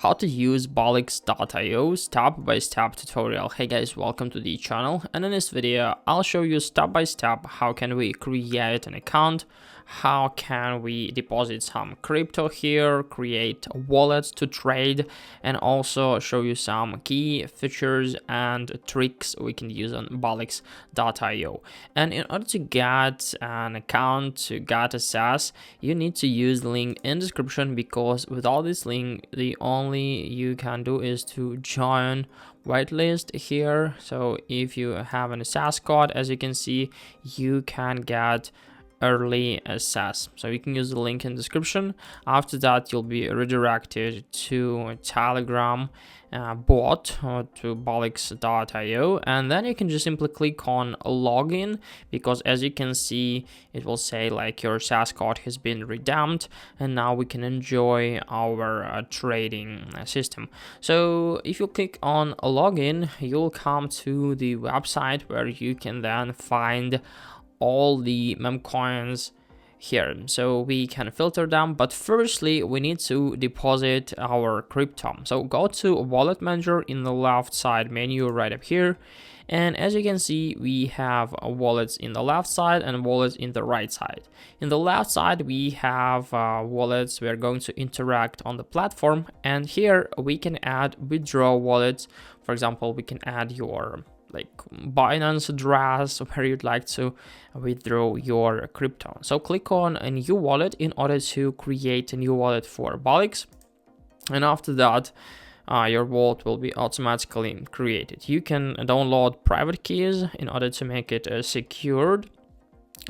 How to use Bolix.io step-by-step tutorial. Hey guys, welcome to the channel, and in this video I'll show you step-by-step how can we create an account, how can we deposit some crypto here, create wallets to trade, and also show you some key features and tricks we can use on Bolix.io. And in order to get an account, to get access, you need to use the link in description, because without this link the only you can do is to join whitelist here. So if you have an access code, as you can see, you can get early access. So you can use the link in description. After that, you'll be redirected to a Telegram bot to Bolix.io, and then you can just simply click on login, because as you can see, it will say like your SAS code has been redeemed, and now we can enjoy our trading system. So if you click on login, you'll come to the website where you can then find all the mem coins here, so we can filter them. But firstly, we need to deposit our crypto. So go to wallet manager in the left side menu right up here, and as you can see, we have wallets in the left side and wallets in the right side. In the left side, we have wallets we are going to interact on the platform, and here we can add withdraw wallets. For example, we can add your Binance address where you'd like to withdraw your crypto. So click on a new wallet in order to create a new wallet for Bolix, and after that your wallet will be automatically created. You can download private keys in order to make it secured,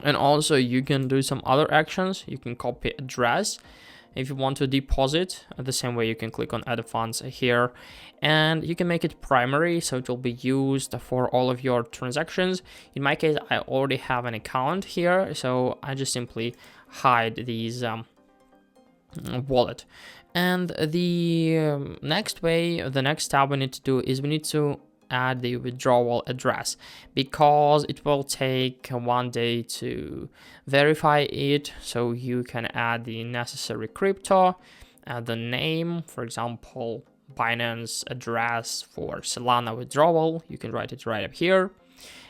and also you can do some other actions. You can copy address if you want to deposit. The same way, you can click on add funds here, and you can make it primary, so it will be used for all of your transactions. In my case, I already have an account here, so I just simply hide these wallet. And the next step we need to do is we need to add the withdrawal address, because it will take 1 day to verify it. So you can add the necessary crypto, add the name, for example Binance address for Solana withdrawal, you can write it right up here,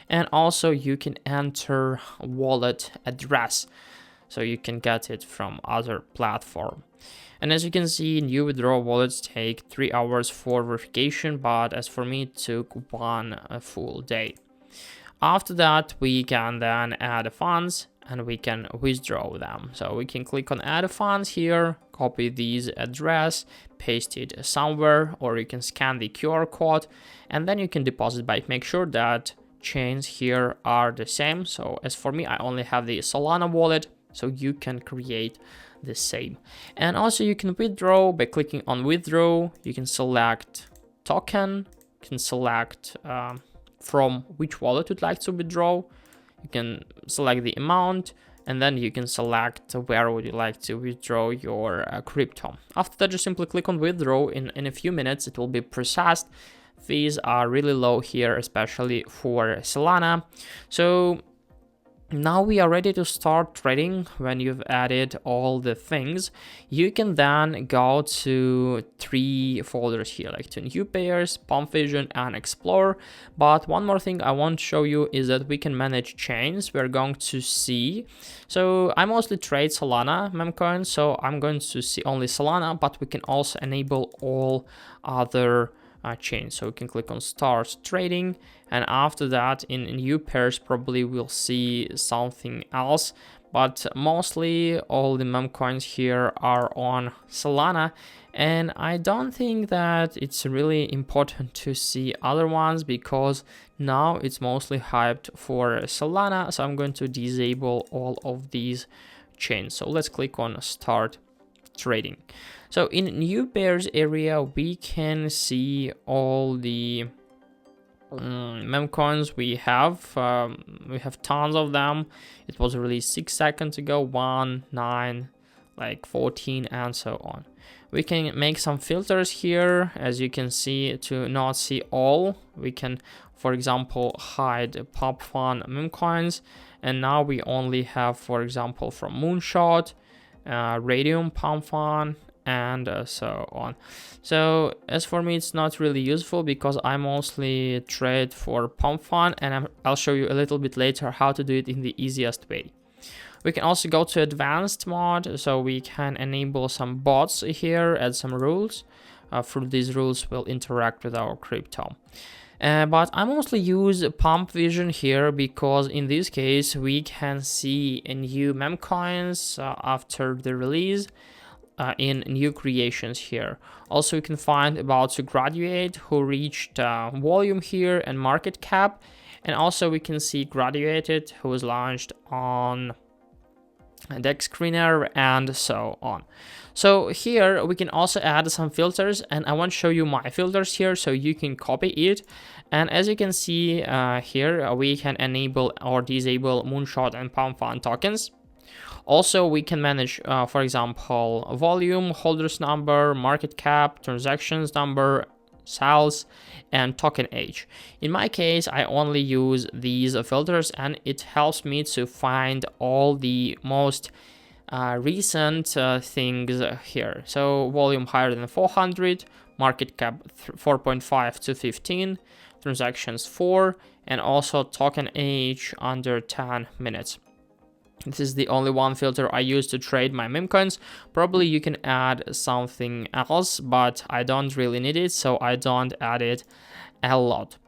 and also you can enter wallet address, so you can get it from other platform. And as you can see, new withdrawal wallets take 3 hours for verification, but as for me, it took 1 full day. After that, we can then add funds and we can withdraw them. So we can click on add funds here, copy this address, paste it somewhere, or you can scan the QR code, and then you can deposit by make sure that chains here are the same. So as for me, I only have the Solana wallet, so you can create the same. And also you can withdraw by clicking on withdraw. You can select token, you can select from which wallet you'd like to withdraw, you can select the amount, and then you can select where would you like to withdraw your crypto. After that, just simply click on withdraw. In a few minutes it will be processed. Fees are really low here, especially for Solana. So now we are ready to start trading. When you've added all the things, you can then go to 3 folders here, like to new pairs, Pump Vision, and Explore. But one more thing I want to show you is that we can manage chains. We're going to see, so I mostly trade Solana memcoin, so I'm going to see only Solana, but we can also enable all other chain. So we can click on start trading, and after that in new pairs probably we'll see something else, but mostly all the mem coins here are on Solana, and I don't think that it's really important to see other ones, because now it's mostly hyped for Solana. So I'm going to disable all of these chains. So let's click on start trading. So in new pairs area, we can see all the mem coins we have. We have tons of them. It was released 6 seconds ago, 1, 9, 14, and so on. We can make some filters here, as you can see, to not see all. We can, for example, hide pop fun mem coins, and now we only have, for example, from Moonshot, Radium, Pump Fun, and so on. So as for me, it's not really useful because I mostly trade for Pump Fund, and I'll show you a little bit later how to do it in the easiest way. We can also go to advanced mode, so we can enable some bots here, add some rules. Through these rules, we'll interact with our crypto. But I mostly use Pump Vision here because in this case we can see new meme coins after the release in new creations here. Also, you can find about to graduate who reached volume here and market cap, and also we can see graduated who was launched on Dex Screener and so on. So here we can also add some filters, and I want to show you my filters here so you can copy it. And as you can see here, we can enable or disable Moonshot and Pump Fund tokens. Also, we can manage, for example, volume, holders number, market cap, transactions number, sales, and token age. In my case, I only use these filters, and it helps me to find all the most recent things here. So volume higher than 400, market cap 4.5 to 15, transactions 4, and also token age under 10 minutes. This is the only one filter I use to trade my meme coins. Probably you can add something else, but I don't really need it, so I don't add it a lot.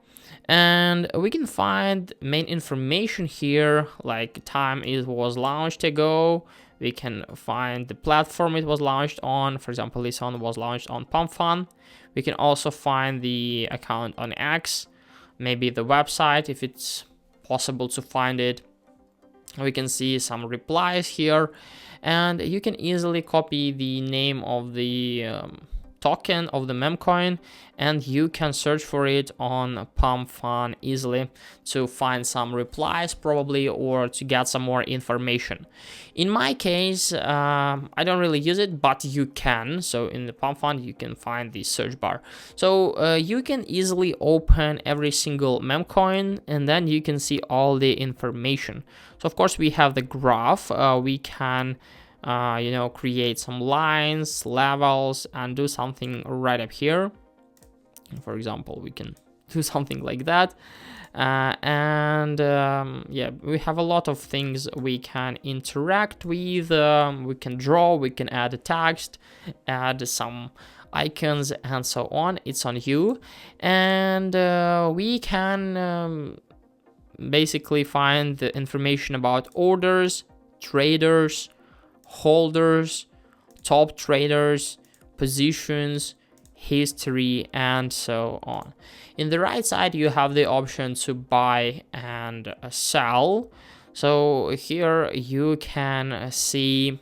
And we can find main information here, like time it was launched ago. We can find the platform it was launched on. For example, this one was launched on Pump Fund. We can also find the account on X, maybe the website if it's possible to find it. We can see some replies here, and you can easily copy the name of the token of the meme coin, and you can search for it on Pump Fund easily to find some replies probably, or to get some more information. In my case, I don't really use it, but you can. So in the Pump Fund you can find the search bar, so you can easily open every single meme coin, and then you can see all the information. So of course we have the graph. We can create some lines, levels, and do something right up here. For example, we can do something like that. Yeah, we have a lot of things we can interact with. We can draw, we can add a text, add some icons, and so on. It's on you. And we can basically find the information about orders, traders, holders, top traders, positions, history, and so on. In the right side you have the option to buy and sell. So here you can see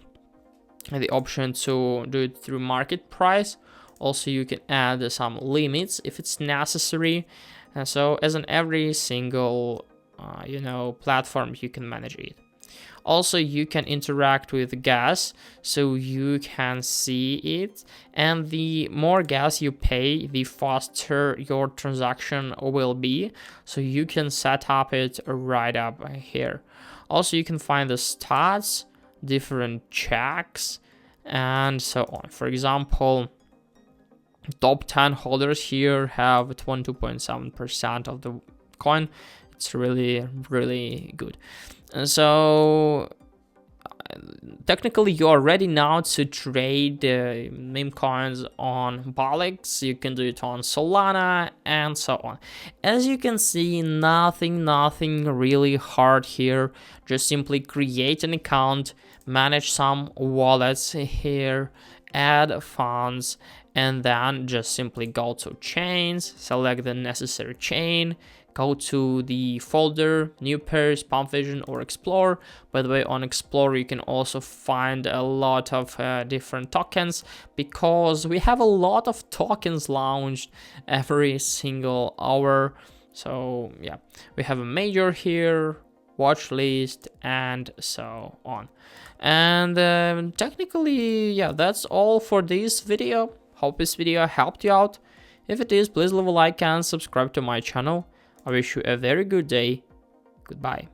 the option to do it through market price. Also you can add some limits if it's necessary, and so as in every single platform you can manage it. Also, you can interact with gas, so you can see it, and the more gas you pay, the faster your transaction will be. So you can set up it right up here. Also, you can find the stats, different checks, and so on. For example, top 10 holders here have 22.7% of the coin. It's really, really good. And so technically you are ready now to trade meme coins on Balix. You can do it on Solana and so on. As you can see, nothing really hard here. Just simply create an account, manage some wallets here, add funds, and then just simply go to chains, select the necessary chain, go to the folder, new pairs, Pump Vision, or Explore. By the way, on Explore you can also find a lot of different tokens, because we have a lot of tokens launched every single hour. So yeah, we have a major here, watch list, and so on. And technically, yeah, that's all for this video. Hope this video helped you out. If it is, please leave a like and subscribe to my channel. I wish you a very good day. Goodbye.